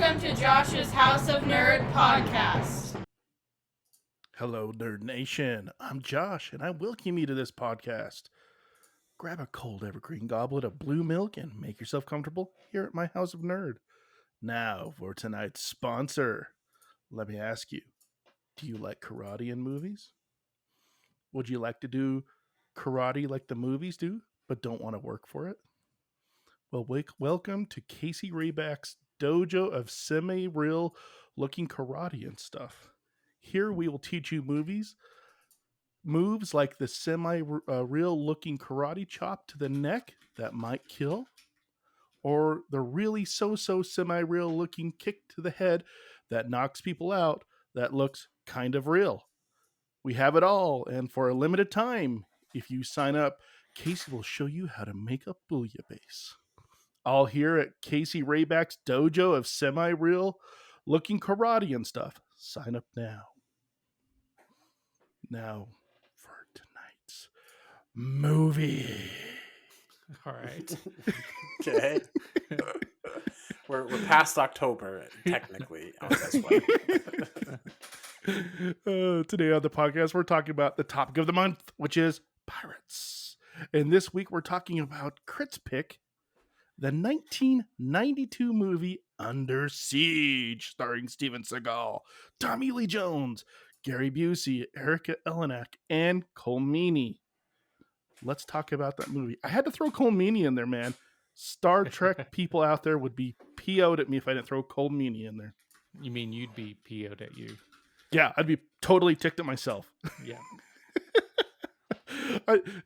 Welcome to Josh's House of Nerd podcast. Hello, Nerd Nation. I'm Josh, and I welcome you to this podcast. Grab a cold evergreen goblet of blue milk and make yourself comfortable here at my House of Nerd. Now, for tonight's sponsor. Let me ask you, do you like karate in movies? Would you like to do karate like the movies do, but don't want to work for it? Well, welcome to Casey Rayback's dojo of semi-real looking karate and stuff. Here we will teach you moves like the semi-real looking karate chop to the neck that might kill, or the really so-so semi-real looking kick to the head that knocks people out that looks kind of real. We have it all, and for a limited time, if you sign up, Casey will show you how to make a bouillabaisse. All here at Casey Rayback's dojo of semi-real looking karate and stuff. Sign up now. Now for tonight's movie. All right. Okay. We're past October, technically, on this one. Today on the podcast, we're talking about the topic of the month, which is pirates. And this week, we're talking about Crit's pick, the 1992 movie Under Siege, starring Steven Segal, Tommy Lee Jones, Gary Busey, Erica Eleniak, and Cole Meany. Let's talk about that movie. I had to throw Cole Meany in there, man. Star Trek people out there would be PO'd at me if I didn't throw Cole Meany in there. You mean you'd be PO'd at you? Yeah, I'd be totally ticked at myself. Yeah.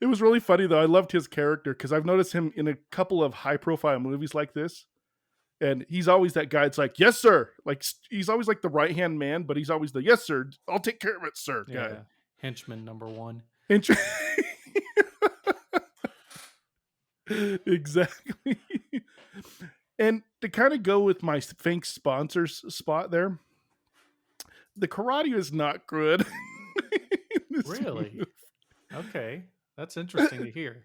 It was really funny, though. I loved his character because I've noticed him in a couple of high-profile movies like this. And he's always that guy. It's like, yes, sir. Like, he's always like the right-hand man, but he's always the, yes, sir. I'll take care of it, sir. Yeah. Guy. Henchman number one. Exactly. And to kind of go with my Fink sponsors spot there, the karate is not good. Really? Movie. Okay. That's interesting to hear.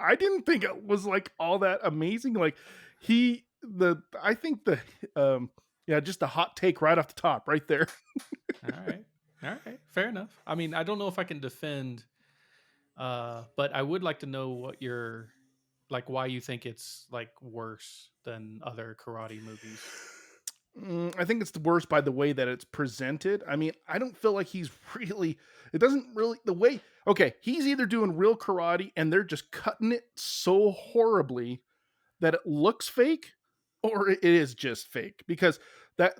I didn't think it was like all that amazing. Like just a hot take right off the top right there. All right. Fair enough. I mean, I don't know if I can defend, but I would like to know what your, like, why you think it's like worse than other karate movies. I think it's the worst by the way that it's presented. I mean, I don't feel like he's really, it doesn't really, the way, okay, he's either doing real karate and they're just cutting it so horribly that it looks fake, or it is just fake. Because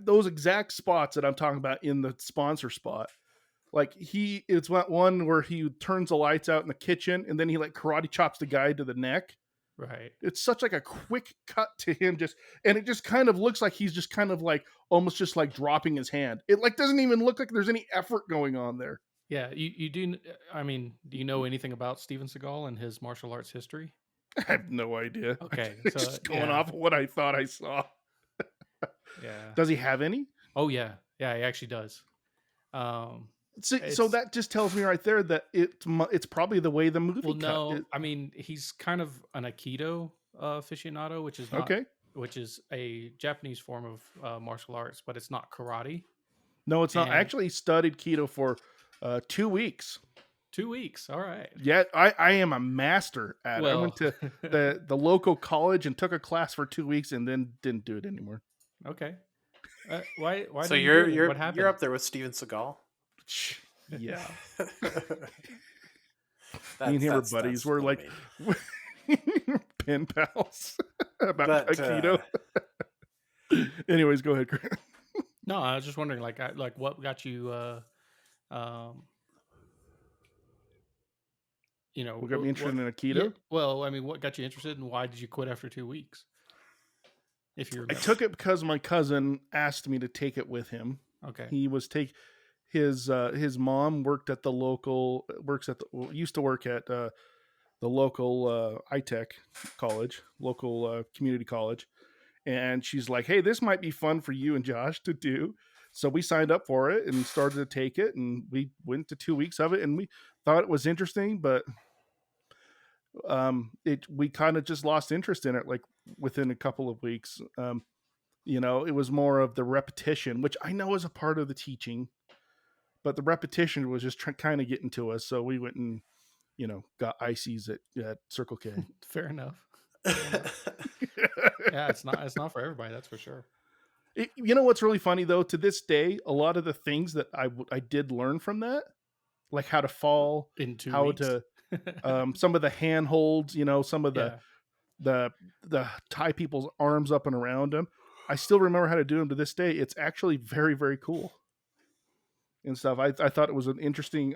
those exact spots that I'm talking about in the sponsor spot, like it's one where he turns the lights out in the kitchen and then he like karate chops the guy to the neck. Right. It's such like a quick cut to him and it just kind of looks like he's just kind of like almost just like dropping his hand. It like doesn't even look like there's any effort going on there. Yeah. You do. I mean, do you know anything about Steven Seagal and his martial arts history? I have no idea. Okay. So, just going off of what I thought I saw. Yeah. Does he have any? Oh yeah. Yeah, he actually does. So that just tells me right there that it's probably the way the movie. Well, no, I mean he's kind of an Aikido aficionado, which is not, okay, which is a Japanese form of martial arts, but it's not karate. No, it's not. I actually studied Aikido for 2 weeks. 2 weeks, all right. Yeah, I am a master at it. I went to the local college and took a class for 2 weeks and then didn't do it anymore. Okay. Why? So you're up there with Steven Seagal. Yeah. Me and him are buddies. We're like pen pals about Aikido. Anyways, go ahead, Chris. No, I was just wondering, like what got you, what got me interested in Aikido? Yeah, well, I mean, what got you interested, and why did you quit after 2 weeks? If you remember. I took it because my cousin asked me to take it with him. Okay. He was his mom used to work at the local ITech college, local community college. And she's like, hey, this might be fun for you and Josh to do. So we signed up for it and started to take it. And we went to 2 weeks of it and we thought it was interesting, but we kind of just lost interest in it like within a couple of weeks. You know, it was more of the repetition, which I know is a part of the teaching, but the repetition was just kind of getting to us. So we went and, you know, got ices at Circle K. Fair enough. Yeah, it's not for everybody, that's for sure. You know what's really funny though? To this day, a lot of the things that I did learn from that, like how to fall, in 2 how weeks. to some of the hand holds, you know, some of the tie people's arms up and around them. I still remember how to do them to this day. It's actually very, very cool and stuff. I thought it was an interesting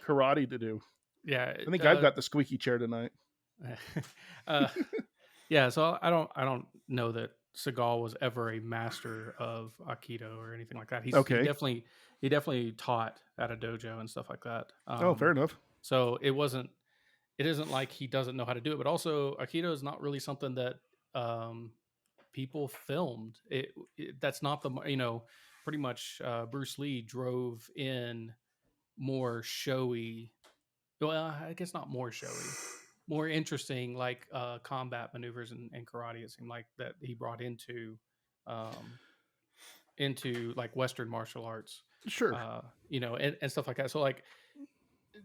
karate to do. Yeah, I think I've got the squeaky chair tonight. Yeah, so I don't know that Segal was ever a master of Aikido or anything like that. He definitely taught at a dojo and stuff like that. Fair enough. So it isn't like he doesn't know how to do it, but also Aikido is not really something that people filmed. That's not the, you know, pretty much Bruce Lee drove in more showy, well, I guess not more showy, more interesting, like combat maneuvers and karate. It seemed like that he brought into like Western martial arts, Sure. You know, and stuff like that. So like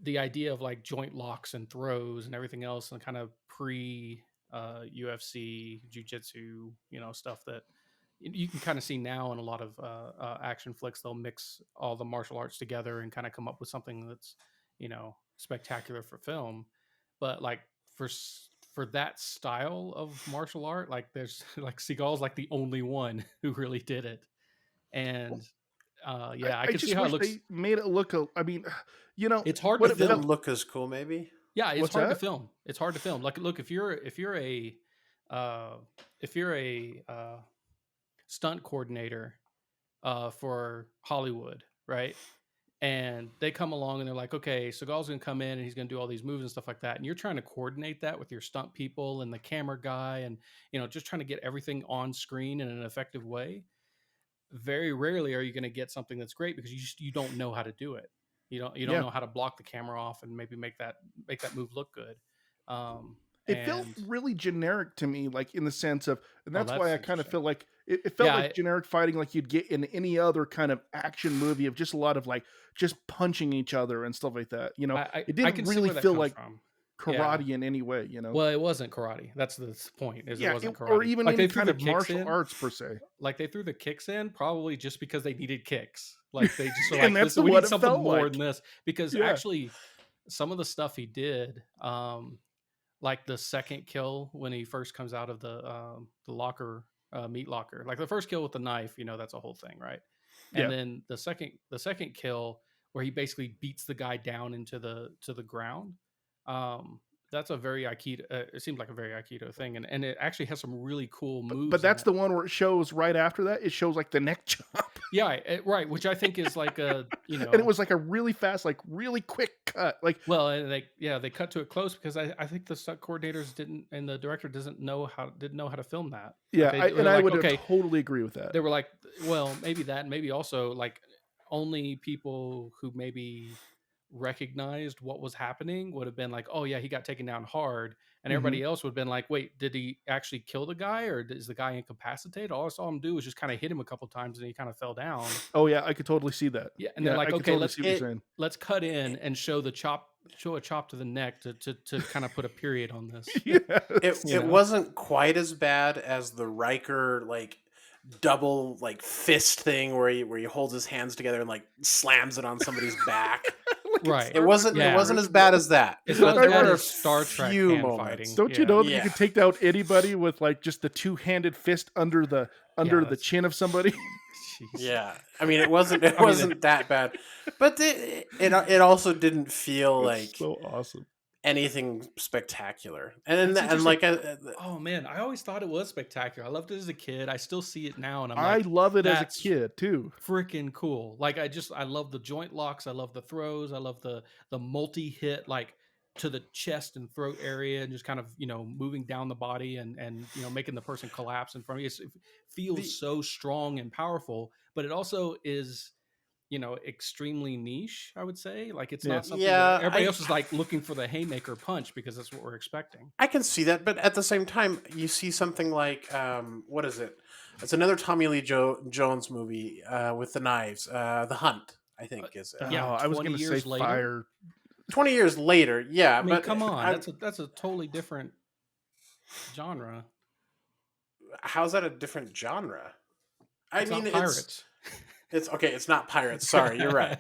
the idea of like joint locks and throws and everything else, and kind of pre UFC jiu-jitsu, you know, stuff that you can kind of see now in a lot of action flicks. They'll mix all the martial arts together and kind of come up with something that's, you know, spectacular for film. But like for that style of martial art, like there's like Seagal's like the only one who really did it. And I can see how it looks. They made it look. I mean, you know, it's hard to film. Didn't look as cool, maybe. Yeah, it's hard to film. It's hard to film. Like, look, if you're a stunt coordinator for Hollywood, right? And they come along and they're like, okay, Seagal's going to come in and he's going to do all these moves and stuff like that. And you're trying to coordinate that with your stunt people and the camera guy and, you know, just trying to get everything on screen in an effective way. Very rarely are you going to get something that's great because you don't know how to do it. You don't know how to block the camera off and maybe make that move look good. It felt really generic to me, like in the sense of, and that's why I kind of feel like it felt like generic fighting, like you'd get in any other kind of action movie of just a lot of like just punching each other and stuff like that. You know, it didn't really feel like karate in any way. You know, well, it wasn't karate. That's the point. It wasn't karate, or even like any kind of martial arts per se. Like they threw the kicks in probably just because they needed kicks. Like they just were and like, that's we what need it something felt more like. than this. Because actually, some of the stuff he did, like the second kill when he first comes out of the locker, meat locker, like the first kill with the knife, you know, that's a whole thing, right? And then the second kill where he basically beats the guy down into the ground. That's a very Aikido. It seemed like a very Aikido thing, and it actually has some really cool moves. But that's the one where it shows right after that. It shows like the neck chop. Yeah, right. Which I think is like a, you know, and it was like a really fast, like really quick cut. Like, well, and they cut to it close because I think the stunt coordinators didn't, and the director didn't know how to film that. Yeah, like I would totally agree with that. They were like, well, maybe that, and maybe also like only people who maybe recognized what was happening would have been like, oh yeah, he got taken down hard, and everybody else would have been like, wait, did he actually kill the guy, or is the guy incapacitated? All I saw him do was just kind of hit him a couple times and he kind of fell down. Oh yeah, I could totally see that. Yeah, and they're like, okay, let's cut in and show a chop to the neck to kind of put a period on this. It wasn't quite as bad as the Riker like double like fist thing where he holds his hands together and like slams it on somebody's back. Right. It wasn't as bad as that. It's not as bad as Star Trek hand fighting. Don't you know that you can take down anybody with like just the two-handed fist under the chin of somebody? Yeah. I mean, it wasn't that bad. But it also didn't feel like so awesome. Anything spectacular. And like oh man, I always thought it was spectacular. I loved it as a kid. I still see it now, and I love it as a kid too. Freaking cool. Like I love the joint locks, I love the throws, I love the multi-hit like to the chest and throat area, and just kind of, you know, moving down the body and you know, making the person collapse in front of you. It feels so strong and powerful, but it also is, you know, extremely niche, I would say. Like it's not something that everybody else is like looking for the haymaker punch because that's what we're expecting. I can see that, but at the same time, you see something like what is it? It's another Tommy Lee Jones movie with the knives. The Hunt, I think, is it. Yeah, I was 20 going to say years later? Fire. 20 years later, yeah. I mean, but come on, that's a totally different genre. how's that a different genre? It's not pirates. It's okay. It's not pirates. Sorry, you're right.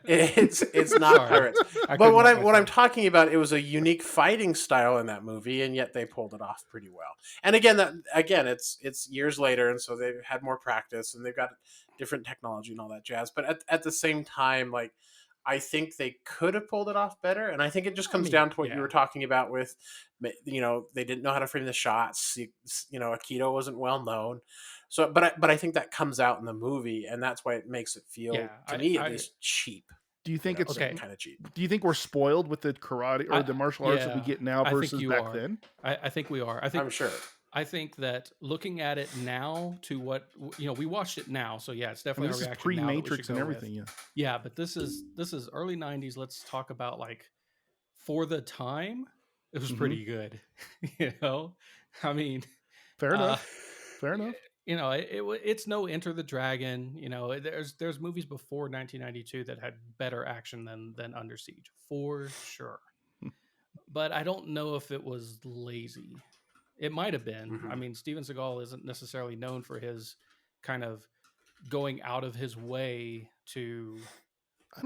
It's not Sorry. pirates. I But couldn't what help I'm myself. talking about, it was a unique fighting style in that movie, and yet they pulled it off pretty well. And again, it's years later, and so they've had more practice, and they've got different technology and all that jazz. But at the same time, like, I think they could have pulled it off better, and I think it just comes down to what you were talking about with, they didn't know how to frame the shots. Aikido wasn't well known. So, but I think that comes out in the movie, and that's why it makes it feel, to me at least, cheap. Do you think it's okay? Kind of cheap. Do you think we're spoiled with the karate or the martial arts that we get now versus back then? I think we are. I'm sure. I think that looking at it now to what we watched it now, so yeah, it's definitely this a is reaction pre-Matrix and now everything. With. Yeah, but this is early '90s. Let's talk about, like, for the time, it was pretty good. I mean, fair enough. Fair enough. It's no Enter the Dragon. There's movies before 1992 that had better action than Under Siege, for sure. But I don't know if it was lazy. It might have been. Mm-hmm. I mean, Steven Seagal isn't necessarily known for his kind of going out of his way to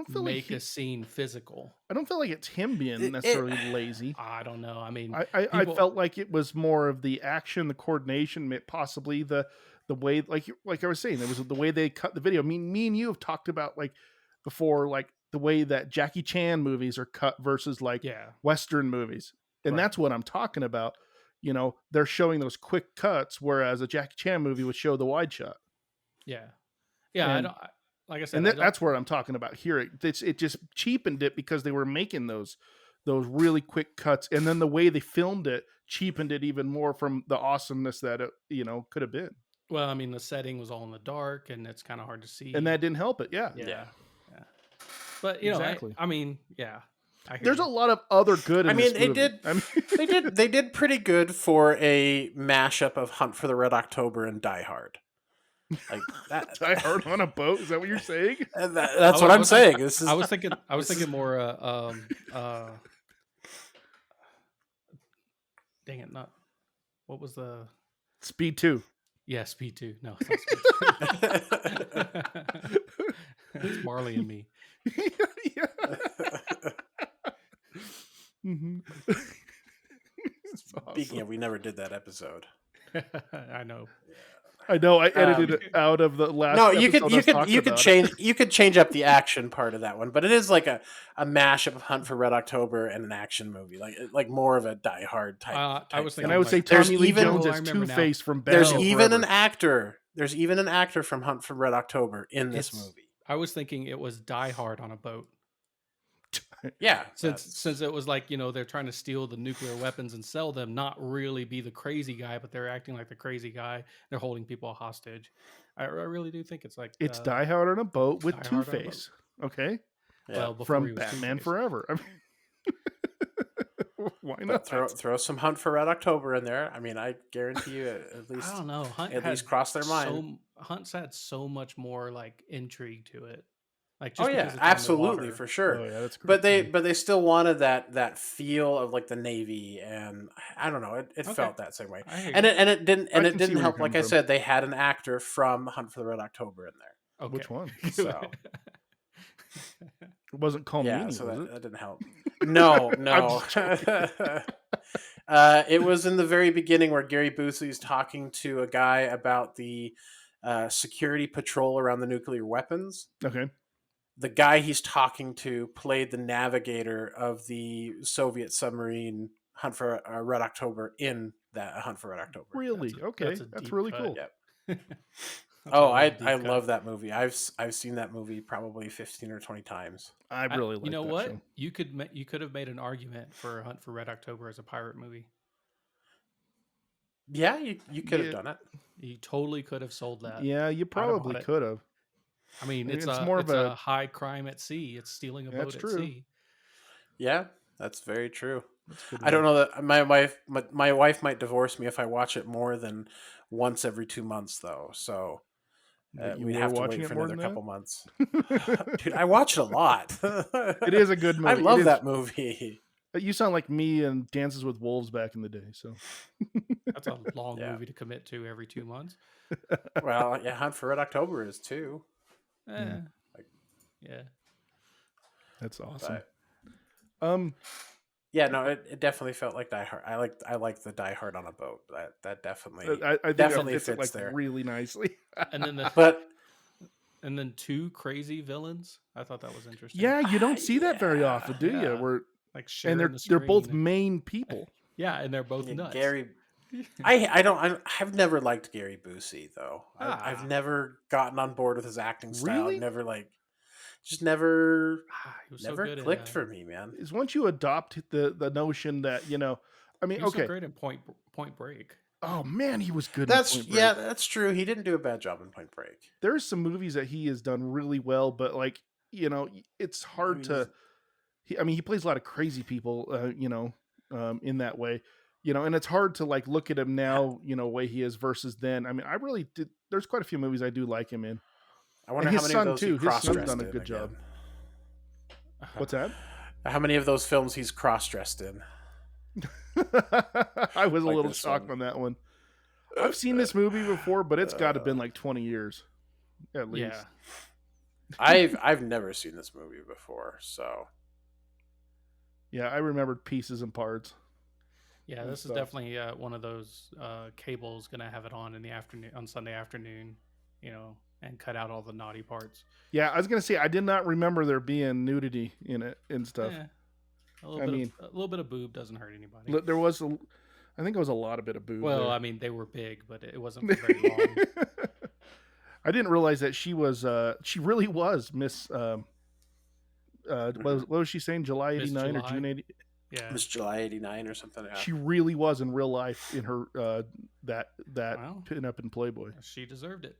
make a scene physical. I don't feel like it's him being necessarily lazy. I don't know. I mean, I felt like it was more of the action, the coordination, possibly the way, like I was saying, it was the way they cut the video. I mean, me and you have talked about, like, before, like, the way that Jackie Chan movies are cut versus, like, Western movies. And that's what I'm talking about. They're showing those quick cuts, whereas a Jackie Chan movie would show the wide shot. Yeah. And, like I said, and that's what I'm talking about here. It just cheapened it because they were making those really quick cuts, and then the way they filmed it cheapened it even more from the awesomeness that it could have been. Well, I mean, the setting was all in the dark, and it's kind of hard to see, and that didn't help it. Yeah. But exactly. There's a lot of other good. In this movie. They did pretty good for a mashup of Hunt for the Red October and Die Hard. Like that. Die Hard on a boat? Is that what you're saying? That's what I'm saying. I was thinking more. Dang it! Not what was the Speed 2? Yeah, Speed 2. No, it's not Speed 2. It's Marley and Me. Yeah. Mm-hmm. Speaking of, we never did that episode. I know. I edited it out of the last. No, you could change up the action part of that one, but it is like a mashup of Hunt for Red October and an action movie, like more of a Die Hard type. I was thinking, and I would say Tommy Lee Jones as Two-Face from Batman. There's even an actor. There's even an actor from Hunt for Red October in this movie. I was thinking it was Die Hard on a boat. Yeah, since it was like, they're trying to steal the nuclear weapons and sell them, not really be the crazy guy, but they're acting like the crazy guy. They're holding people hostage. I really do think it's like it's Die Hard on a boat with Two-Face. Okay, well, from Batman Forever. I mean, why not throw some Hunt for Red October in there? I mean, I guarantee you at least I don't know. Hunt at least cross their mind. Hunt's had so much more like intrigue to it. Like, absolutely, for sure. Oh, yeah, that's great. But they still wanted that feel of like the Navy, and I don't know, it felt that same way. And it didn't help. Like I said, they had an actor from Hunt for the Red October in there. Okay. Which one? So it wasn't Colm Meaney, so was that didn't help. No. It was in the very beginning where Gary Busey's talking to a guy about the security patrol around the nuclear weapons. Okay. The guy he's talking to played the navigator of the Soviet submarine Hunt for Red October in that Hunt for Red October. Really? That's really cool. Yep. I love that movie. I've seen that movie probably 15 or 20 times. I really like. You know that what? show. You could have made an argument for Hunt for Red October as a pirate movie. Yeah, you could have done it. You totally could have sold that. Yeah, you probably could have. I mean, it's more of a high crime at sea. It's stealing a boat at sea. Yeah, that's very true. That's good to I don't know. know that my wife might divorce me if I watch it more than once every 2 months, though. So That you we'd were have to watching wait it for more another than couple months. that. Dude, I watch it a lot. It is a good I movie. It love is. that movie. You sound like me and Dances with Wolves back in the day. So That's a long Yeah. movie to commit to every 2 months. Well, yeah, Hunt for Red October is too. Eh, Like- yeah. that's awesome. But yeah, no, it definitely felt like Die Hard. I like the Die Hard on a boat. That definitely I think definitely that fits it fits like there. really nicely. And then But and then 2 crazy villains. I thought that was interesting. Yeah, you don't see that very Yeah, often, do you? yeah. Where Like and sharing the they're both screen. main people. Yeah, and they're both yeah, nuts. Gary, I've never liked Gary Busey though. I've Ah. never gotten on board with his acting style. Really? I've never just never He was so never good clicked in, for me, man. Is once you adopt the notion that I mean, he was okay. so great in Point Break. Oh man, he was good. In That's Point Break. yeah, that's true. He didn't do a bad job in Point Break. There's some movies that he has done really well, but it's hard to. He plays a lot of crazy people, in that way, and it's hard to like look at him now, way he is versus then. I mean, I really did. There's quite a few movies I do like him in. I wonder And how his many son, of those too. he His son's cross-dressed done a in good job. again. What's that? How many of those films he's cross-dressed in? I was a Like little this shocked one. on that one. I've seen this movie before, but it's got to been like 20 years, at least. Yeah. I've never seen this movie before, so Yeah, I remembered pieces and parts. Yeah, and this is stuff. definitely one of those cables gonna have it on in the afternoon on Sunday afternoon, and cut out all the naughty parts. Yeah, I was gonna say I did not remember there being nudity in it and stuff. Yeah. A I little bit of boob doesn't hurt anybody. There was I think it was a lot of bit of boob. Well, there. I mean, they were big, but it wasn't for very long. I didn't realize that she was. She really was Miss. What was she saying? July Miss '89 or July? June '80? Yeah. it was July '89 or something. Yeah. She really was in real life in her that Wow. pin up in Playboy. She deserved it.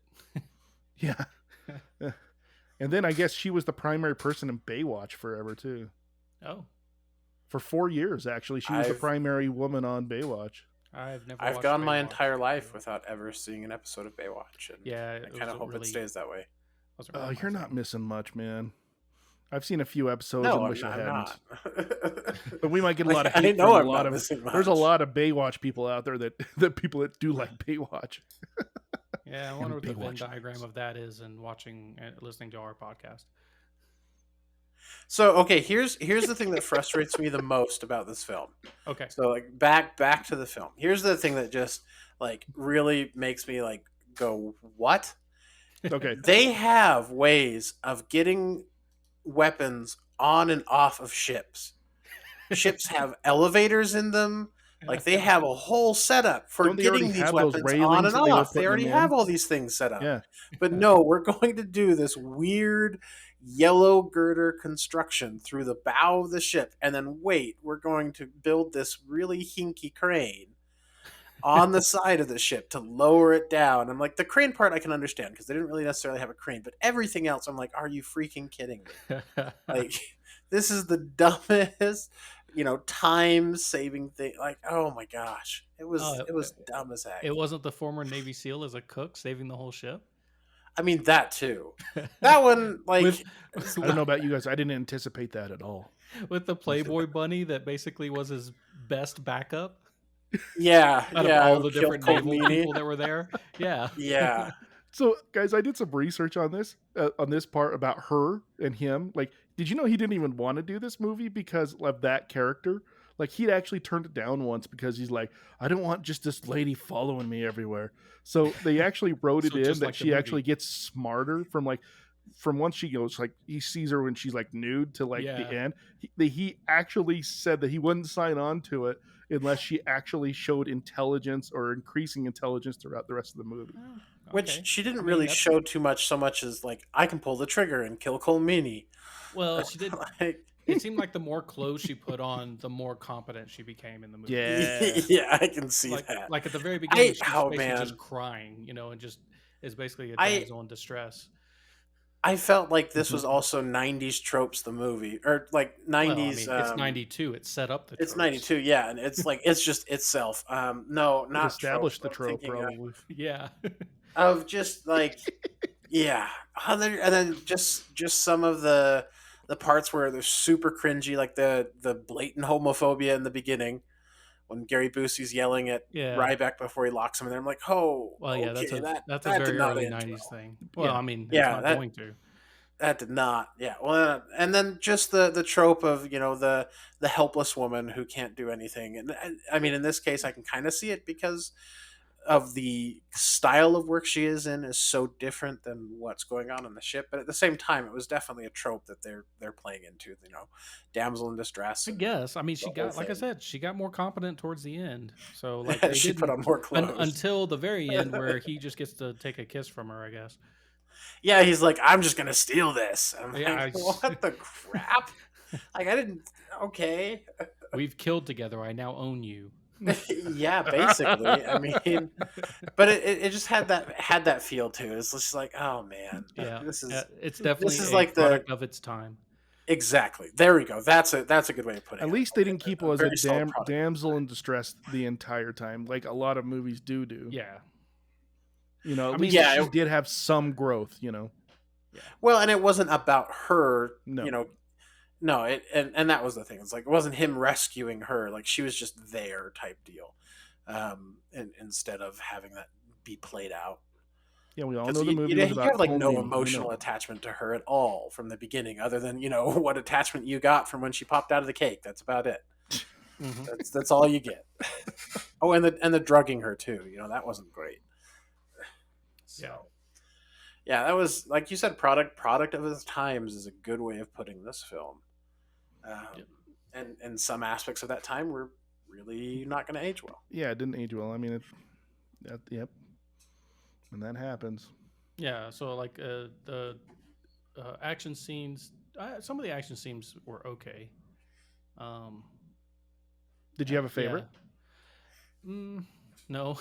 Yeah. And then I guess she was the primary person in Baywatch forever too. Oh, For 4 years, actually, she was the I've- primary woman on Baywatch. I've never. I've watched gone my Baywatch. entire life without ever seeing an episode of Baywatch, and Yeah, I kind of hope it stays that way. wasn't Oh, really you're my not thing. missing much, man. I've seen a few episodes No, and I'm, wish I I'm hadn't. not. But we might get a lot of I hate know from I'm a lot not of. missing There's a much. lot of Baywatch people out there that people that do like Baywatch. Yeah, I wonder what the Venn Baywatch diagram of that is, and listening to our podcast. So okay, here's the thing that frustrates me the most about this film. Okay. So like back to the film. Here's the thing that just like really makes me like go, what? Okay. They have ways of getting weapons on and off of ships. Ships have elevators in them. Like they have a whole setup for Don't they already getting these have those weapons railings on and that they were off. They putting already them have in? all these things set up. Yeah. But no, we're going to do this weird yellow girder construction through the bow of the ship, and then wait, we're going to build this really hinky crane on the side of the ship to lower it down. I'm like, the crane part I can understand because they didn't really necessarily have a crane, but everything else, I'm like, are you freaking kidding me? Like, this is the dumbest, time saving thing. Like, oh my gosh, it was dumb as heck. It wasn't the former Navy SEAL as a cook saving the whole ship. I mean, that too. That one, like, With, I don't know about you guys. I didn't anticipate that at all. with the Playboy bunny that basically was his best backup yeah, out yeah, of all the Kill different Colt naval Meany. people that were there. Yeah. Yeah. So, guys, I did some research on this part about her and him. Like, did you know he didn't even want to do this movie because of that character? Like, he'd actually turned it down once because he's like, I don't want just this lady following me everywhere. So they actually wrote it So in just that like the she movie. actually gets smarter from once she goes, like, he sees her when she's like nude to like Yeah. the end. He actually said that he wouldn't sign on to it unless she actually showed intelligence or increasing intelligence throughout the rest of the movie. Which Okay. she didn't I mean, really that's- show too much, so much as like, I can pull the trigger and kill Colmini. Well, she did. Like, It seemed like the more clothes she put on, the more competent she became in the movie. Yeah. yeah, I can see like, that. like at the very beginning, she's oh, basically man. just crying, and just is basically a I- damsel in distress. I felt like this was also 90s tropes, the movie, or like 90s. Well, I mean, it's 92. It set up the It's tropes. 92, yeah, and it's like it's just itself. No, It not established tropes. the I'm trope, thinking probably. Yeah. of just like yeah, and then just some of the parts where they're super cringy, like the blatant homophobia in the beginning when Gary Busey's yelling at Yeah. Ryback before he locks him in there. I'm like, oh, Well, yeah, okay, that's a that very did not early end 90s well. thing. Well, Yeah. I mean, Yeah, it's not going to. That did not. Yeah. Well, and then just the trope of the helpless woman who can't do anything, and I mean, in this case, I can kind of see it because of the style of work she is in is so different than what's going on the ship. But at the same time, it was definitely a trope that they're playing into. Damsel in distress. I guess. I mean, she the whole got, like I thing. said, she got more competent towards the end. So, like, She put on more clothes. until the very end, where he just gets to take a kiss from her, I guess. Yeah, he's like, I'm just gonna steal this. I'm Yeah, like, what the crap? Like, I didn't. Okay. We've killed together. I now own you. Yeah, basically. I mean, but it just had that feel too. It's just like, oh man, Yeah, this is it's definitely is a like the- product of its time. exactly. There we go. That's a good way of putting it. At least they didn't keep her as a very solid product. damsel in distress the entire time, like a lot of movies do. Yeah. You know, at I mean, least yeah, she did have some growth, you know. Well, and it wasn't about her. No. No, and that was the thing. It's like it wasn't him rescuing her. Like she was just there, type deal. And instead of having that be played out. Yeah, we all 'Cause know the movie you was about have like no homing, emotional attachment to her at all from the beginning, other than what attachment you got from when she popped out of the cake. That's about it. Mhm. That's all you get. Oh, and the drugging her too. That wasn't great. So, yeah, that was, like you said, product of its times is a good way of putting this film. And some aspects of that time were really not going to age well. Yeah, it didn't age well. I mean, yep. And that happens. Yeah, so like the action scenes, some of the action scenes were okay. Did you have a favorite? Yeah. No,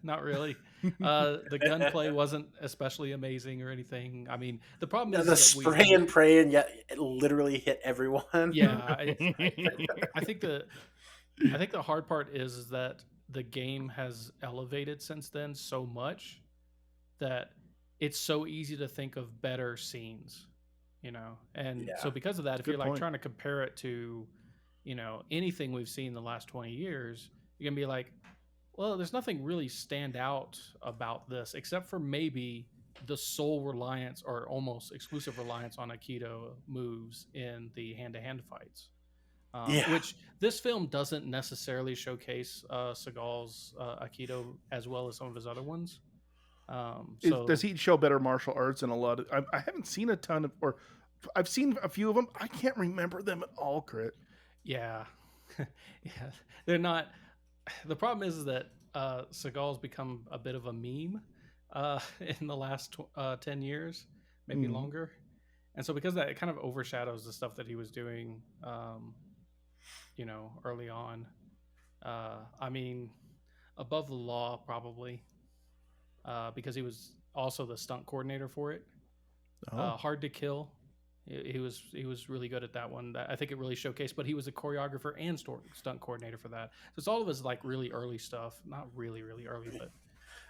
not really. The gunplay wasn't especially amazing or anything. I mean, the problem is the that spray and pray, and yet it literally hit everyone. Yeah, I think the hard part is that the game has elevated since then so much that it's so easy to think of better scenes, and Yeah. so because of that, if Good you're like point. trying to compare it to, anything we've seen in the last 20 years, you're gonna be like, well, there's nothing really stand out about this except for maybe the sole reliance or almost exclusive reliance on Aikido moves in the hand-to-hand fights. Which this film doesn't necessarily showcase Seagal's Aikido as well as some of his other ones. Does he show better martial arts in a lot of... I haven't seen a ton of... Or I've seen a few of them. I can't remember them at all, Crit. Yeah. Yeah. They're not... The problem is that Seagal's become a bit of a meme in the last 10 years, maybe longer. And so because of that, it kind of overshadows the stuff that he was doing, early on. I mean, Above the Law, probably, because he was also the stunt coordinator for it. Hard to Kill. He was really good at that one. I think it really showcased, but he was a choreographer and stunt coordinator for that. So it's all of his like really early stuff. Not really, really early, but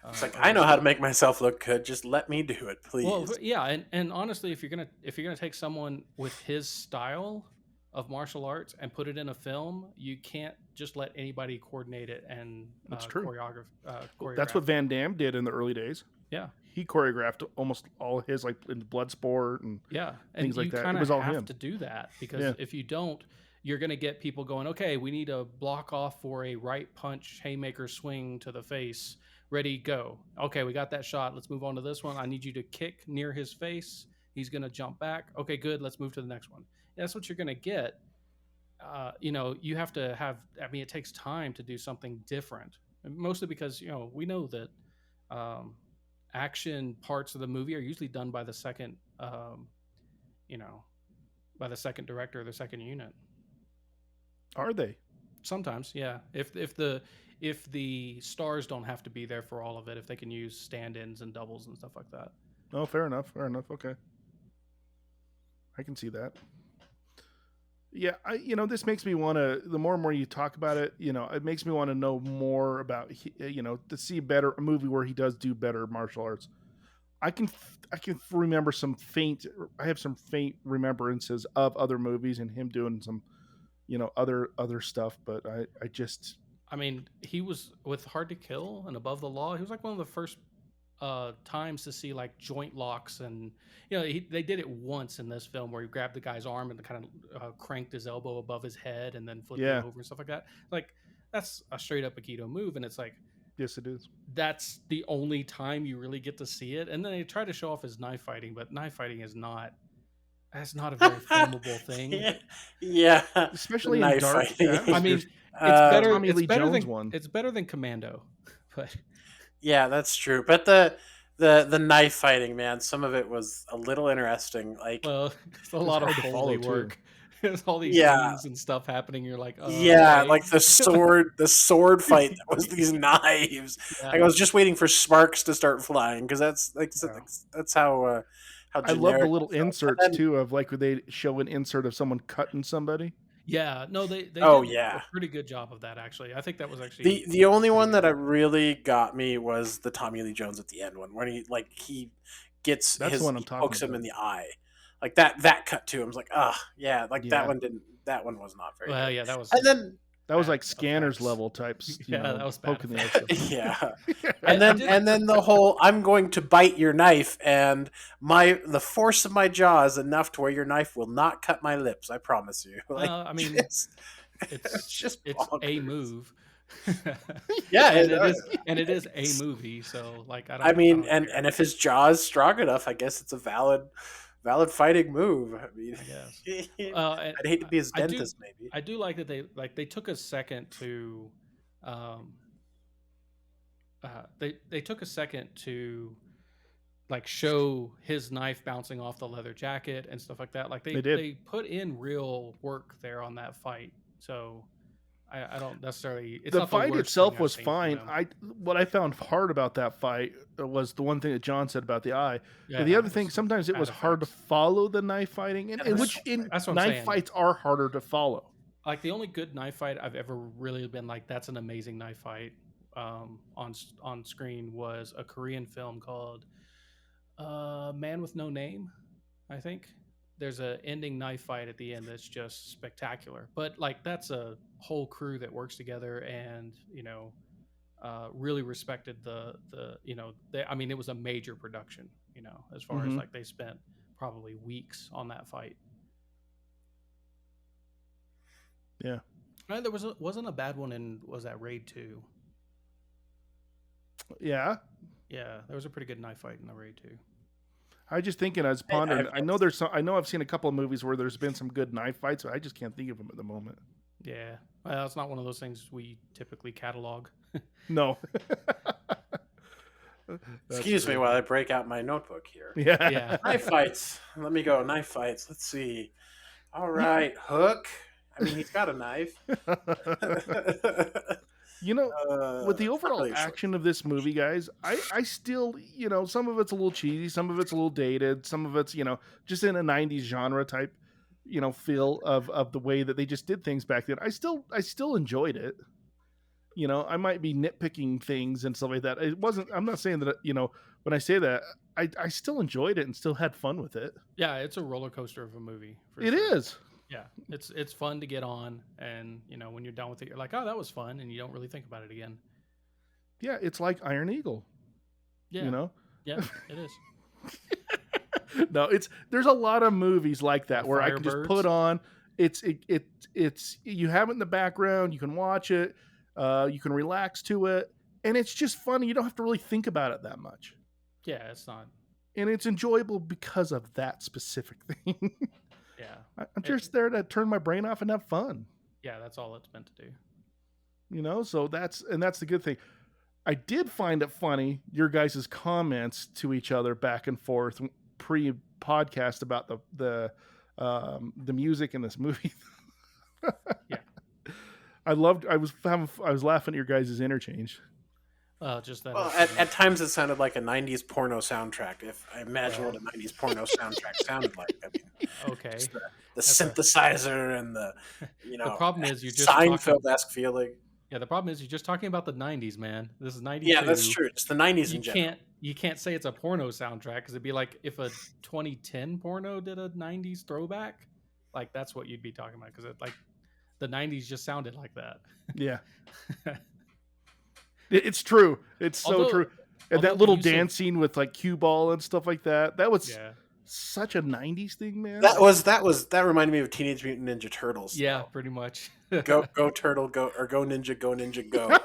It's like, I know how to make myself look good. Just let me do it, please. well, yeah, and honestly, if you're gonna take someone with his style of martial arts and put it in a film, you can't just let anybody coordinate it and That's true. choreograph. That's what Van Damme did in the early days. Yeah, He choreographed almost all his, like, in Bloodsport and yeah, and things like you that. It kind was of all have him. to do that because Yeah. if you don't, you're gonna get people going, okay, we need a block off for a right punch, haymaker swing to the face. Ready, go. Okay, we got that shot. Let's move on to this one. I need you to kick near his face. He's going to jump back. Okay, good. Let's move to the next one. That's what you're going to get. You have to have, I mean, it takes time to do something different. Mostly because, we know that action parts of the movie are usually done by the second, by the second director or the second unit. Are they? Sometimes, yeah. If the stars don't have to be there for all of it, if they can use stand-ins and doubles and stuff like that. Oh, fair enough. Okay. I can see that. Yeah, this makes me want to. The more and more you talk about it, it makes me want to know more about, to see a movie where he does do better martial arts. I can remember some faint. I have some faint remembrances of other movies and him doing some, other stuff. But I just. I mean, he was with Hard to Kill and Above the Law. He was like one of the first times to see like joint locks, and they did it once in this film where he grabbed the guy's arm and kind of cranked his elbow above his head and then flipped it over and stuff like that. Like that's a straight up Aikido move, and it's like, yes, it is. That's the only time you really get to see it. And then they try to show off his knife fighting, but knife fighting is not. That's not a very filmable thing. Yeah, especially in dark. I mean, it's better. Tommy Lee Jones one. It's better than Commando, but yeah, that's true. But the knife fighting, man, some of it was a little interesting. Like, well, it's a lot of Foley work. There's all these scenes and stuff happening. You're like, oh, yeah, okay. Like the sword fight that was these knives. Yeah. Like I was just waiting for sparks to start flying because that's how. I love the little inserts too of like when they show an insert of someone cutting somebody. Yeah, no, they did a pretty good job of that actually. I think that was actually the only one that really got me was the Tommy Lee Jones at the end one when he gets hooks him in the eye. Like that cut too. I was like, that one was not very good. Yeah, that was. And then that was like Scanners level types. That was poking the eye. Yeah. and then the whole I'm going to bite your knife and the force of my jaw is enough to where your knife will not cut my lips. I promise you. Like, I mean, it's a move. Yeah, and it is a movie. So like, and if his jaw is strong enough, I guess it's a valid fighting move. I mean, I'd hate to be his dentist. Maybe I do like that they took a second to, they took a second to, like show his knife bouncing off the leather jacket and stuff like that. Like they put in real work there on that fight. So I don't necessarily. It's the not fight the itself was fine. What I found hard about that fight was the one thing that John said about the eye. Yeah, the other thing, sometimes it was hard to follow the knife fighing, and which knife fights are harder to follow. Like the only good knife fight I've ever really been like, that's an amazing knife fight on screen was a Korean film called Man with No Name, I think. There's an ending knife fight at the end that's just spectacular. But like that's a whole crew that works together and really respected the it was a major production, as far as like they spent probably weeks on that fight. Yeah. There wasn't a bad one was that Raid 2? Yeah. Yeah, there was a pretty good knife fight in the Raid 2. I was just thinking, I was pondering. I know I've seen a couple of movies where there's been some good knife fights, but I just can't think of them at the moment. Yeah, well, it's not one of those things we typically catalog. No. Excuse me while I break out my notebook here. Yeah. Knife fights. Let me go. Knife fights. Let's see. All right, Hook. I mean, he's got a knife. With the overall action of this movie, guys, I still, some of it's a little cheesy, some of it's a little dated, some of it's, just in a 90s genre type, feel of the way that they just did things back then. I still enjoyed it. I might be nitpicking things and stuff like that. I'm not saying that, when I say that, I still enjoyed it and still had fun with it. Yeah, it's a roller coaster of a movie. It is. Yeah, it's fun to get on, and when you're done with it, you're like, oh, that was fun, and you don't really think about it again. Yeah, it's like Iron Eagle. Yeah, yeah, it is. No, there's a lot of movies like that where I can just put on. It's you have it in the background, you can watch it, you can relax to it, and it's just fun. You don't have to really think about it that much. Yeah, it's not, and it's enjoyable because of that specific thing. Yeah, I'm just there to turn my brain off and have fun. Yeah, that's all it's meant to do. So that's the good thing. I did find it funny, your guys' comments to each other back and forth pre-podcast about the music in this movie. Yeah, I was laughing at your guys' interchange. Just that. Well, at times it sounded like a '90s porno soundtrack. If I imagine what a '90s porno soundtrack sounded like, I mean, okay. just the That's a- synthesizer and the The problem is you're just Seinfeld-esque feeling. Yeah, the problem is you're just talking about the '90s, man. This is '92. Yeah, that's true. Just the '90s in general. You can't say it's a porno soundtrack because it'd be like if a 2010 porno did a '90s throwback. Like that's what you'd be talking about because like the '90s just sounded like that. Yeah. It's true. It's so true. And that little dance scene with like cue ball and stuff like that. That was such a '90s thing, man. That reminded me of Teenage Mutant Ninja Turtles. Yeah, pretty much. go turtle, go, or go ninja, go. Like,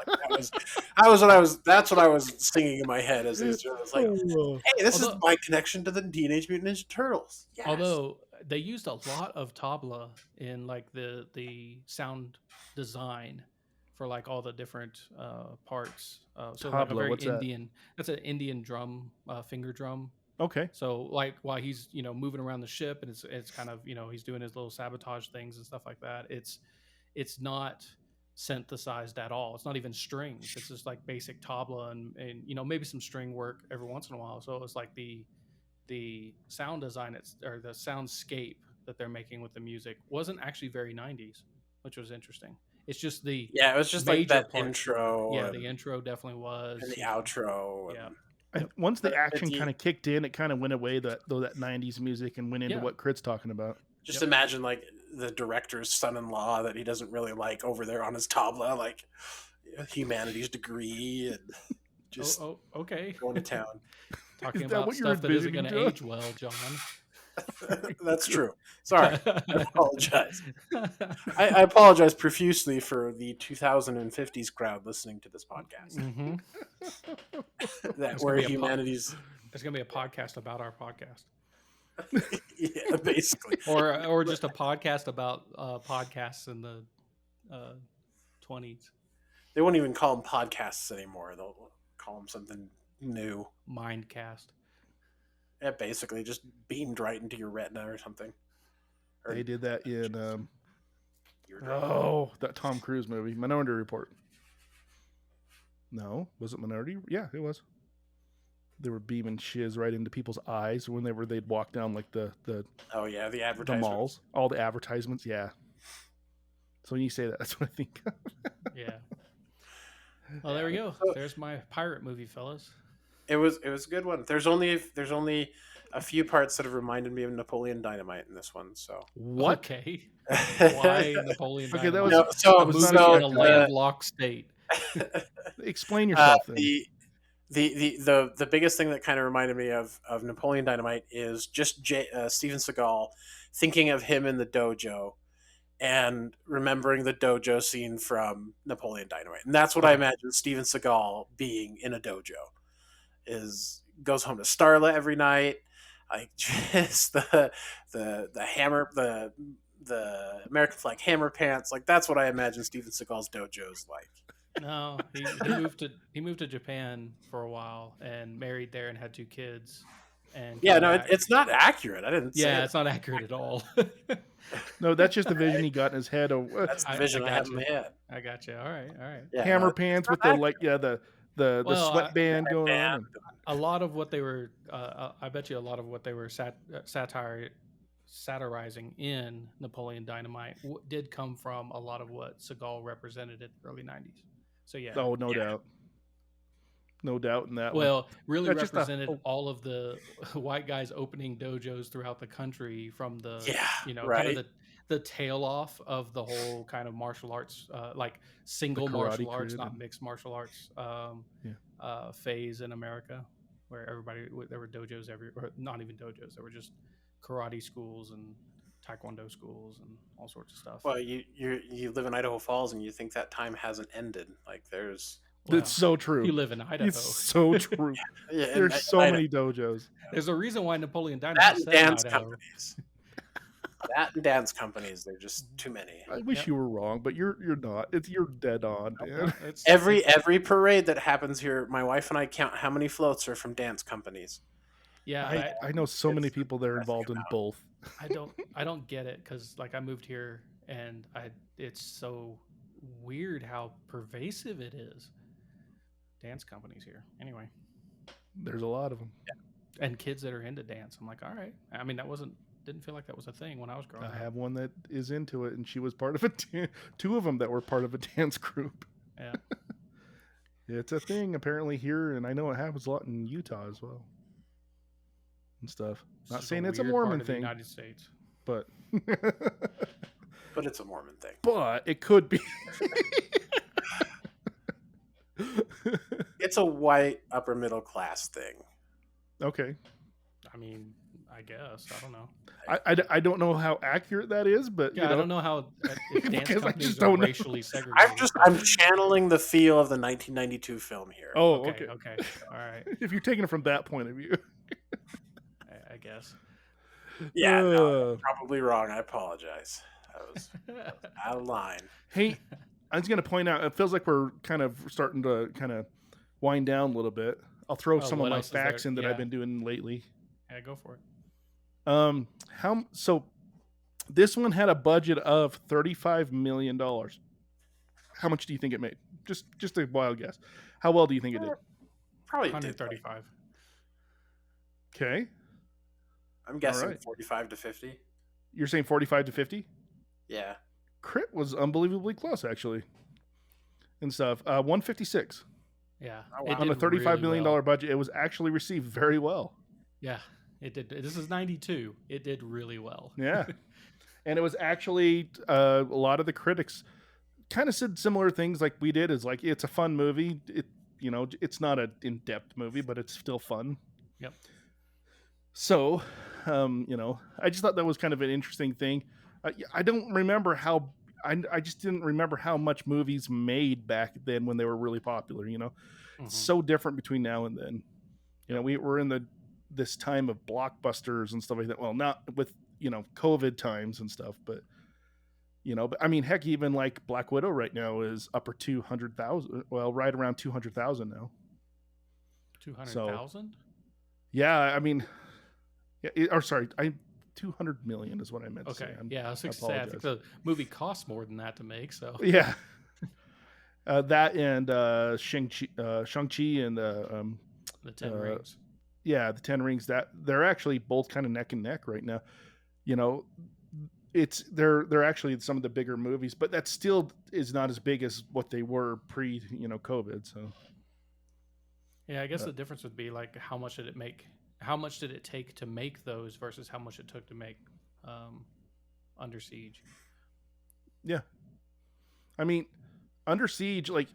that's what I was singing in my head as these. I was like, hey, this is my connection to the Teenage Mutant Ninja Turtles. Yes. Although they used a lot of tabla in like the sound design for like all the different parts. So like a very Indian. That's an Indian drum, finger drum. Okay. So like while he's moving around the ship and it's kind of he's doing his little sabotage things and stuff like that. It's not synthesized at all. It's not even strings. It's just like basic tabla and maybe some string work every once in a while. So it's like the sound design or the soundscape that they're making with the music wasn't actually very 90s, which was interesting. It's just it was just like that intro. Yeah, the intro definitely was, and the outro. Yeah. Once the action kind of kicked in, it kind of went away that 90s music and went into what Crit's talking about. Just imagine like the director's son-in-law that he doesn't really like over there on his tabla, like humanities degree, and just okay, going to town. Talking about stuff that isn't going to age well, John. That's true. Sorry, I apologize. I apologize profusely for the 2050s crowd listening to this podcast. Mm-hmm. Where humanities. There's going to be a podcast about our podcast. Yeah, basically, or just a podcast about podcasts in the 20s. They won't even call them podcasts anymore. They'll call them something new. Mindcast. Yeah, basically, just beamed right into your retina or something. They did that in that Tom Cruise movie, Minority Report. No, was it Minority? Yeah, it was. They were beaming shiz right into people's eyes whenever they'd walk down like the the advertisements, the malls, all the advertisements. Yeah. So when you say that, that's what I think. Yeah. Well, there we go. There's my pirate movie, fellas. It was a good one. There's only a few parts that have reminded me of Napoleon Dynamite in this one. So what? Okay. Why Napoleon Dynamite? Okay, that was in a landlocked state. Explain yourself. Then. The biggest thing that kind of reminded me of Napoleon Dynamite is just Steven Seagal thinking of him in the dojo and remembering the dojo scene from Napoleon Dynamite, and that's what I imagine Steven Seagal being in a dojo. Goes home to Starla every night, like just the hammer, the American flag hammer pants, like that's what I imagine Steven Seagal's dojo is like. No, he moved to Japan for a while and married there and had 2 kids. And it's not accurate. I didn't. Yeah, it's not accurate at all. No, that's just the vision he got in his head. That's the vision I have in my head. I got you. All right. Yeah, hammer pants with the sweatband going on. A lot of what they were, I bet you, a lot of what they were satirizing in Napoleon Dynamite did come from a lot of what Seagal represented in the early 90s. So yeah. Oh, no doubt. No doubt in that. Well, really represented all of the white guys opening dojos throughout the country from the, kind of the tail off of the whole kind of martial arts, like single martial arts, not mixed martial arts phase in America, where there were dojos everywhere, not even dojos. There were just karate schools and taekwondo schools and all sorts of stuff. Well, you live in Idaho Falls and you think that time hasn't ended. Like there's... It's so true. You live in Idaho. It's so true. There's so many dojos. There's a reason why Napoleon Dynamite said dance companies. That and dance companies. They're just too many. I wish you were wrong, but you're not. You're dead on, man. Every parade that happens here, my wife and I count how many floats are from dance companies. Yeah, I know so many people that are involved in both. I don't get it because like I moved here and it's so weird how pervasive it is. dance companies here. Anyway, There's a lot of them. and kids that are into dance. I'm like, all right. I mean, didn't feel like that was a thing when I was growing up. I have one that is into it, and she was part of two of them that were part of a dance group. Yeah. It's a thing apparently here, and I know it happens a lot in Utah as well and stuff. Not just saying it's a weird part Mormon of the thing, United States. but But it's a Mormon thing. but it could be. It's a white upper middle class thing. Okay. I mean, I guess. I don't know. I don't know how accurate that is, but Yeah, I don't know how if dance Because I companies just are don't know. racially segregated. I'm channeling the feel of the 1992 film here. Oh, Okay. okay. Okay. All right. If you're taking it from that point of view. I guess. Yeah, no, probably wrong. I apologize. I was out of line. Hey, I was going to point out, it feels like we're kind of starting to kind of wind down a little bit. I'll throw some of what my else is there? facts in that I've Yeah. been doing lately. Yeah, go for it. So this one had a budget of $35 million. How much do you think it made? Just a wild guess. How well do you think it did? Probably did. 135. Okay. I'm guessing right. 45 to 50. You're saying 45 to 50? Yeah. Crit was unbelievably close, actually. And stuff. 156. Yeah. Oh, wow. It On a did $35 really million well. budget, it was actually received very well. Yeah, it did. This is 92. It did really well. Yeah. And it was actually a lot of the critics kind of said similar things like we did. Is like, it's a fun movie. It's not an in-depth movie, but it's still fun. Yep. So, I just thought that was kind of an interesting thing. I don't remember how. I just didn't remember how much movies made back then when they were really popular. It's so different between now and then. We're in this time of blockbusters and stuff like that. Well, not with COVID times and stuff, but but I mean, heck, even like Black Widow right now is upper 200,000. Well, right around 200,000 now. 200,000? Yeah, I mean, 200 million is what I meant. Okay. To say. Yeah, I was going to say, I think the movie costs more than that to make. So yeah, that and Shang-Chi and the 10 Rings. Yeah, the 10 Rings. That they're actually both kind of neck and neck right now. They're actually some of the bigger movies, but that still is not as big as what they were pre COVID. So yeah, I guess the difference would be like how much did it make? How much did it take to make those versus how much it took to make Under Siege? Yeah, I mean, Under Siege, like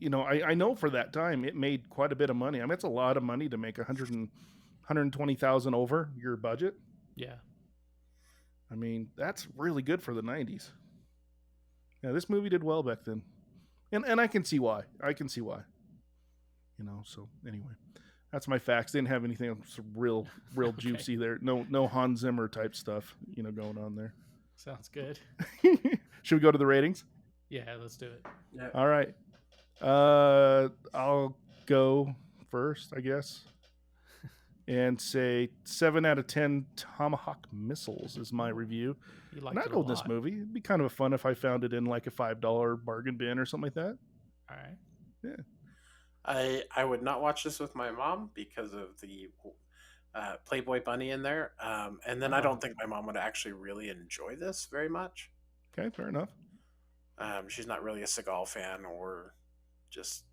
I know for that time it made quite a bit of money. I mean, it's a lot of money to make 120,000 over your budget. Yeah. I mean, that's really good for the 90s. Yeah, this movie did well back then. And I can see why. So anyway, that's my facts. Didn't have anything else real okay. Juicy there. No Hans Zimmer type stuff, going on there. Sounds good. Should we go to the ratings? Yeah, let's do it. Yeah. All right. I'll go first, I guess. And say 7 out of 10 Tomahawk missiles is my review. You liked and I it a know lot. this movie. It'd be kind of fun if I found it in like a $5 bargain bin or something like that. All right. Yeah. I would not watch this with my mom because of the Playboy bunny in there. And then I don't think my mom would actually really enjoy this very much. Okay, fair enough. She's not really a Segal fan, or just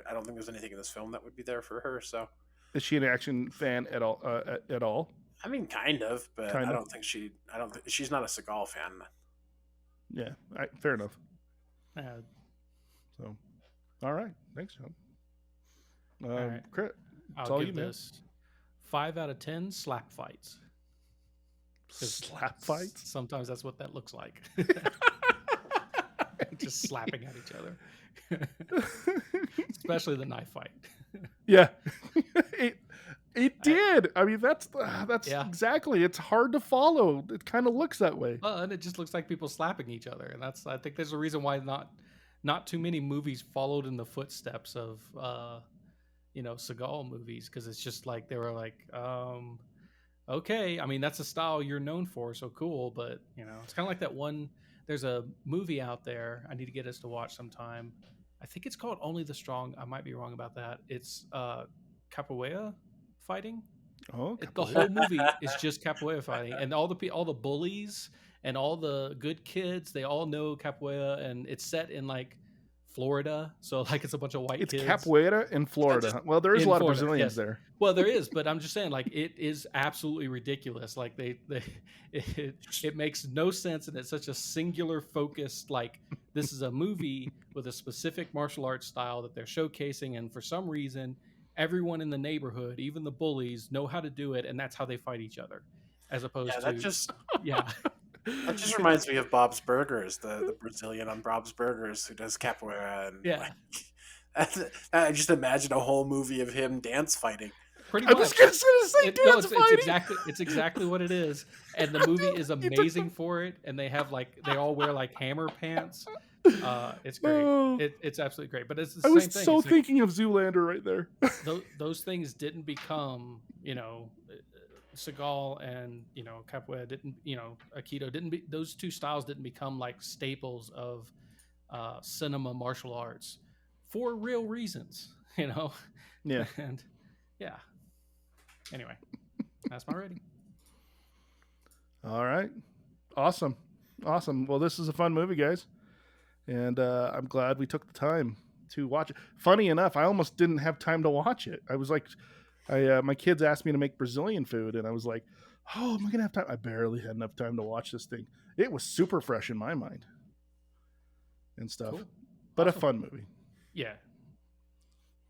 I don't think there's anything in this film that would be there for her. So, is she an action fan at all? At all? I mean, kind of, but I don't think she's not a Segal fan. Yeah, fair enough. So, all right, thanks, John. All right. Crit. I'll give this 5 out of 10 slap fights. Slap fights? Sometimes that's what that looks like. Just slapping at each other. Especially the knife fight. Yeah. It did. I mean, that's Yeah. exactly. It's hard to follow. It kind of looks that way. Well, and it just looks like people slapping each other, and I think there's a reason why not too many movies followed in the footsteps of Seagal movies, because it's just like they were like, okay, I mean that's a style you're known for, so cool, but it's kind of like that one. There's a movie out there I need to get us to watch sometime. I think it's called Only the Strong. I might be wrong about that. It's capoeira fighting. Oh, The whole movie is just capoeira fighting, and all the bullies and all the good kids, they all know capoeira, and it's set in like Florida, so like it's a bunch of white kids. It's capoeira in Florida. Well, there is a lot of Brazilians there. Well, there is, but I'm just saying, like, it is absolutely ridiculous. Like it makes no sense, and it's such a singular focused. Like, this is a movie with a specific martial arts style that they're showcasing, and for some reason, everyone in the neighborhood, even the bullies, know how to do it, and that's how they fight each other, as opposed to that just reminds me of Bob's Burgers, the Brazilian on Bob's Burgers who does capoeira, and I just imagine a whole movie of him dance fighting. Pretty much. I was gonna say dance fighting. It's exactly what it is, and the movie is amazing for it. And they all wear like hammer pants. It's great. It's absolutely great. But it's the same thing. I was so thinking of Zoolander right there. Those things didn't become, Segal and capoeira didn't, Aikido didn't be. Those two styles didn't become like staples of cinema martial arts for real reasons. Yeah. And yeah. Anyway, that's my rating. All right. Awesome. Well, this is a fun movie, guys. And I'm glad we took the time to watch it. Funny enough, I almost didn't have time to watch it. I was like, my kids asked me to make Brazilian food, and I was like, oh, am I going to have time? I barely had enough time to watch this thing. It was super fresh in my mind and stuff. Cool. But Awesome. a fun movie. Yeah.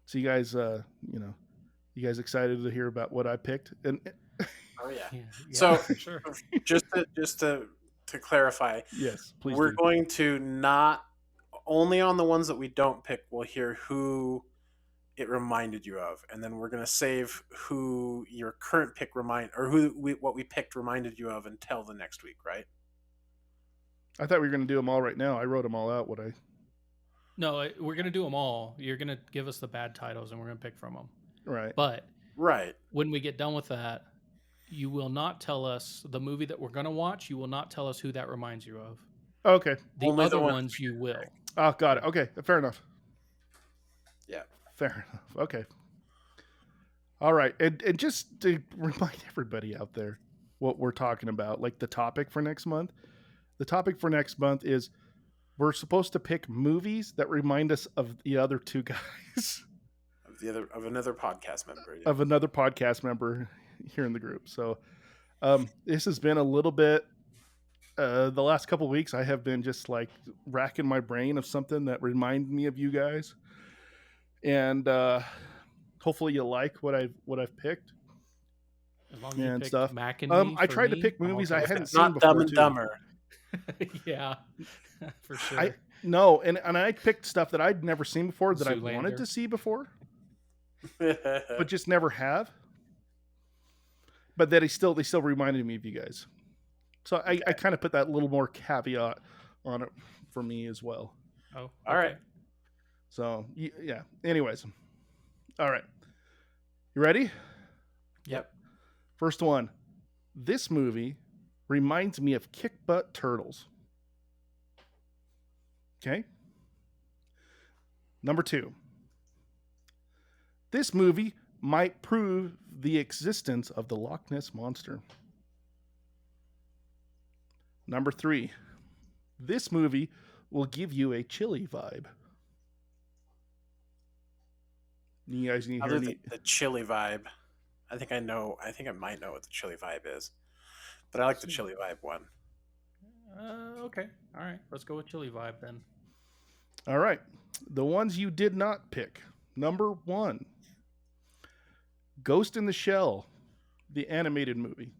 So you guys, you guys excited to hear about what I picked? And Oh yeah. So So sure. just to clarify, yes, please. we're going to not only on the ones that we don't pick, we'll hear who it reminded you of, and then we're going to save who your current pick what we picked reminded you of until the next week, right? I thought we were going to do them all right now. I wrote them all out. No, we're gonna do them all. You're gonna give us the bad titles, and we're gonna pick from them. Right. But Right. when we get done with that, you will not tell us the movie that we're gonna watch. You will not tell us who that reminds you of. Okay. The Only other the ones ones you will. Oh, got it. Okay. Fair enough. Yeah. Fair enough. Okay. All right. And just to remind everybody out there what we're talking about, like the topic for next month. The topic for next month is we're supposed to pick movies that remind us of the other two guys. Of another podcast member. Yeah. Of another podcast member here in the group. So this has been a little bit the last couple of weeks I have been just like racking my brain of something that reminded me of you guys. And hopefully you like what I've picked. As long as you and picked stuff. Mac and Me I for tried to me, pick I'm movies okay I with hadn't that. seen Not before. Dumb and too. Dumber. Yeah, for sure. And I picked stuff that I'd never seen before that I Zoolander. wanted to see before, but just never have. But that they still reminded me of you guys. So I kind of put that little more caveat on it for me as well. Oh, All right. So yeah. Anyways, all right. You ready? Yep. First one. This movie reminds me of Kick Butt Turtles. Okay. Number 2. This movie might prove the existence of the Loch Ness Monster. Number 3. This movie will give you a chilly vibe. You guys need to hear Other any... than the chili vibe, I think I might know what the chili vibe is, but I like the chili vibe one. Okay. All right. Let's go with chili vibe then. All right. The ones you did not pick. Number 1. Ghost in the Shell, the animated movie.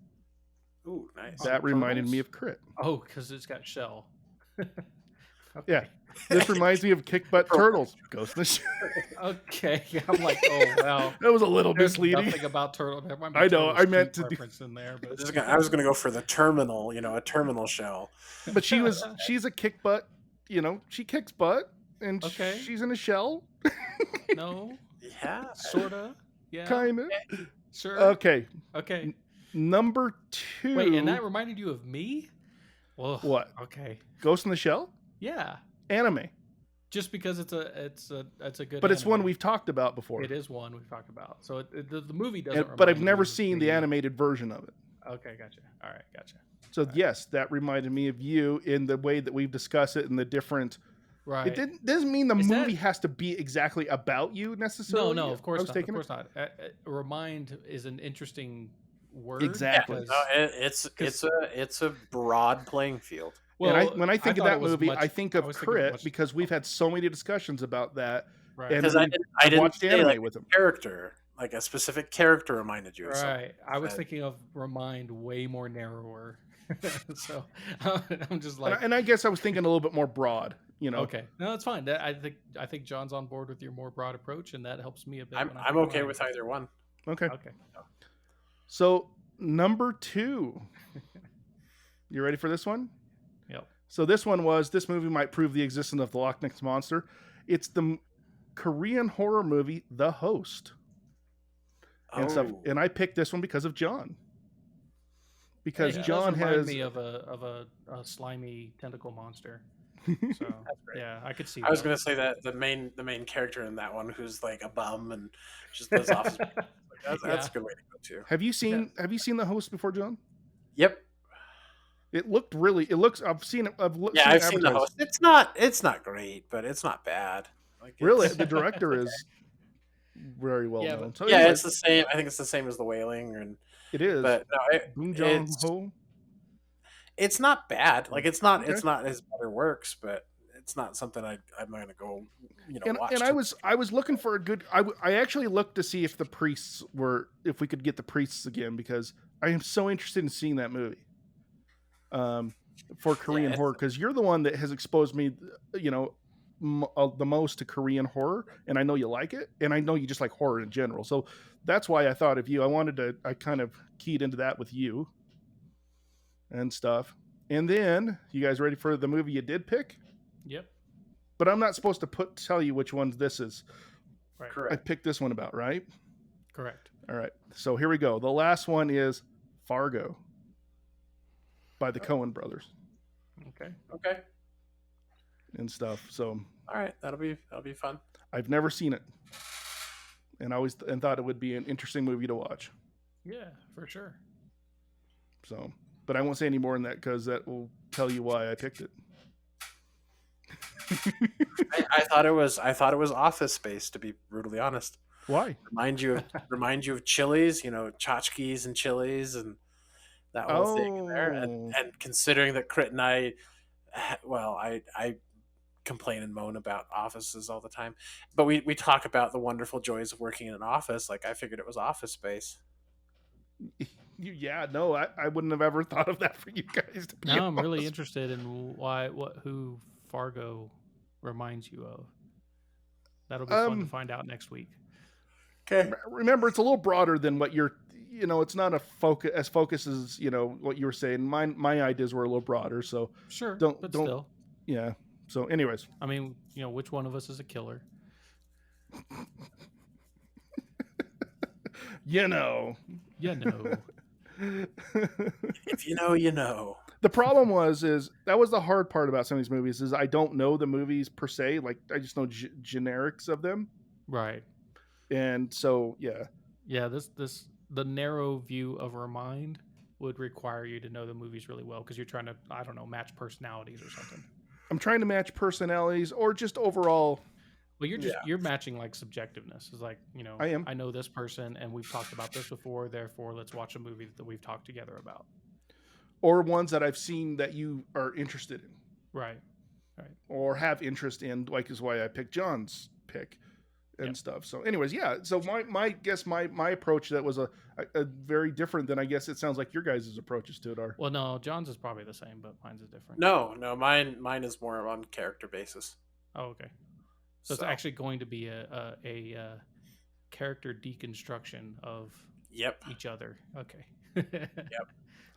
Ooh, nice. That reminded me of Crit. Oh, because it's got shell. Okay. Yeah. This reminds me of Kick Butt Turtles. Ghost in the Shell. Okay. I'm like, oh wow. That was a little There's misleading. nothing about turtle. There might be I know, Turtles I meant 2 to do- reference in there, but I was gonna go for the terminal, a terminal shell. But she's a kick butt, she kicks butt and Okay. she's in a shell. no, Yeah. sorta. Yeah. Kind of. Sure. Okay. Okay. Number 2. Wait, and that reminded you of me? Well, What? Okay. Ghost in the Shell? Yeah. Anime. Just because it's a good. But it's one anime. we've talked about before. It is one we've talked about. So the movie doesn't. But I've remind never me of seen the animated version of it. Okay, gotcha. All right, gotcha. So yes, that reminded me of you in the way that we've discussed it and the different. Right. It doesn't mean the Is movie that- has to be exactly about you necessarily. No, of course I was not. Of taking course not. Remind is an interesting word. Exactly. because- It's a broad playing field. Well, Well, when I think of thought that it was movie, much- I think I of was thinking Crit much- because we've had so many discussions about that. Right. And Because I I've didn't watched say anime like with him. character, like a specific character reminded you of something. Right. I was Right. thinking of remind way more narrower. So I'm just like, And I guess I was thinking a little bit more broad. okay, no, it's fine. I think John's on board with your more broad approach, and that helps me a bit. I'm when I I'm think okay mine. with either one. Okay. Okay. So number 2. You ready for this one? Yep. So this movie might prove the existence of the Loch Ness Monster. It's the Korean horror movie, The Host. And stuff. Oh. And I picked this one because of John. Because He does John remind has me of a slimy tentacle monster. So yeah, I could see. I was that. gonna say that the main character in that one, who's like a bum and just lives off. That's a good way to go too. Have you seen The Host before, John? Yep. It looks I've seen it. I've I've seen the advertised. host. It's not great, but it's not bad. Like, Really, it's- the director is very well Yeah, known. but- So yeah, anyways, it's the same. I think it's the same as The Wailing, it is. but no, Boon Jong it's Ho. it's not bad. Like it's not Okay. his better works, but it's not something I'm gonna go watch. And I was looking for a good. I actually looked to see if we could get the priests again because I am so interested in seeing that movie. For Korean horror, because you're the one that has exposed me, the most to Korean horror, and I know you like it, and I know you just like horror in general. So that's why I thought of you. I kind of keyed into that with you and stuff. And then, you guys ready for the movie you did pick? Yep. But I'm not supposed to tell you which one this is. Right. I correct. picked this one about, right? Correct. All right. So here we go. The last one is Fargo by the Coen brothers Okay. Okay. and stuff. So All right. That'll be fun. I've never seen it. And thought it would be an interesting movie to watch. Yeah, for sure. So, but I won't say any more than that because that will tell you why I picked it. I thought it was Office Space, to be brutally honest. Why? Remind you of Chili's, tchotchkes and Chili's and that whole thing in there. And considering that Crit and I complain and moan about offices all the time, but we talk about the wonderful joys of working in an office. Like, I figured it was Office Space. Yeah, no, I wouldn't have ever thought of that for you guys. To be Now I'm really honest. interested in who Fargo reminds you of. That'll be fun to find out next week. Okay. Remember, it's a little broader than what you're. It's not a focus as what you were saying. My ideas were a little broader, so Sure, Don't- but don't- still, yeah. So, anyways, I mean, which one of us is a killer? you know. Yeah, no. If you know, you know. The problem is that was the hard part about some of these movies is I don't know the movies per se. Like I just know generics of them, Right. and so yeah. Yeah, the narrow view of Remind would require you to know the movies really well because you're trying to, I don't know, match personalities or something. I'm trying to match personalities or just overall. Well, you're matching like subjectiveness. It's like, I am. I know this person and we've talked about this before, therefore let's watch a movie that we've talked together about. Or ones that I've seen that you are interested in Right. or have interest in, like is why I picked John's pick and Yep. stuff. So anyways, yeah. So my approach to that was a very different than I guess it sounds like your guys' approaches to it are. Well, no, John's is probably the same, but mine's is different. No, mine is more on character basis. Oh, okay. So it's actually going to be a character deconstruction of Yep. each other. Okay.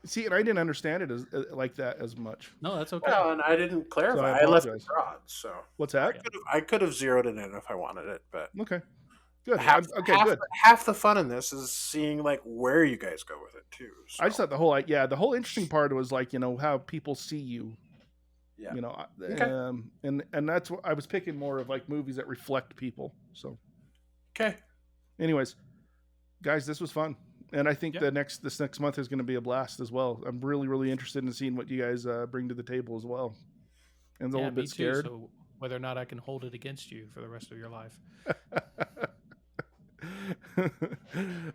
See, and I didn't understand it as like that as much. No, that's okay. Well, and I didn't clarify. So I I left it apologize. broad, so What's I that? could have zeroed it in if I wanted it, but Okay. Good. half, Okay, half, good. half the fun in this is seeing like where you guys go with it too. So. I just thought the whole interesting part was like, how people see you Yeah. You know, Okay. and that's what I was picking more of, like movies that reflect people. So, Okay. anyways, guys, this was fun, and I think Yeah. this next month is going to be a blast as well. I'm really interested in seeing what you guys bring to the table as well. And a Yeah, little me bit too. scared. So whether or not I can hold it against you for the rest of your life.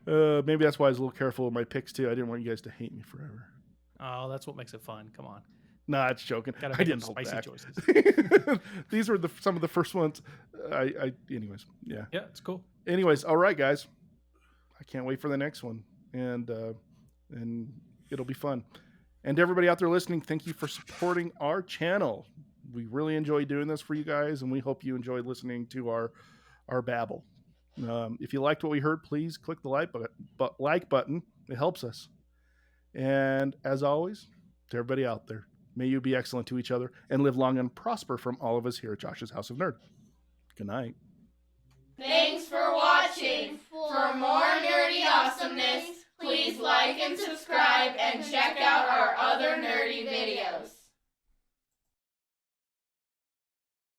Maybe that's why I was a little careful with my picks too. I didn't want you guys to hate me forever. Oh, that's what makes it fun. Come on. Nah, it's joking. Gotta I make them didn't hold spicy back. choices. These were some of the first ones. Anyways, yeah. Yeah, it's cool. Anyways, all right, guys. I can't wait for the next one, and it'll be fun. And to everybody out there listening, thank you for supporting our channel. We really enjoy doing this for you guys, and we hope you enjoyed listening to our babble. If you liked what we heard, please click the like button. It helps us. And as always, to everybody out there, may you be excellent to each other and live long and prosper from all of us here at Josh's House of Nerd. Good night. Thanks for watching. For more nerdy awesomeness, please like and subscribe and check out our other nerdy videos.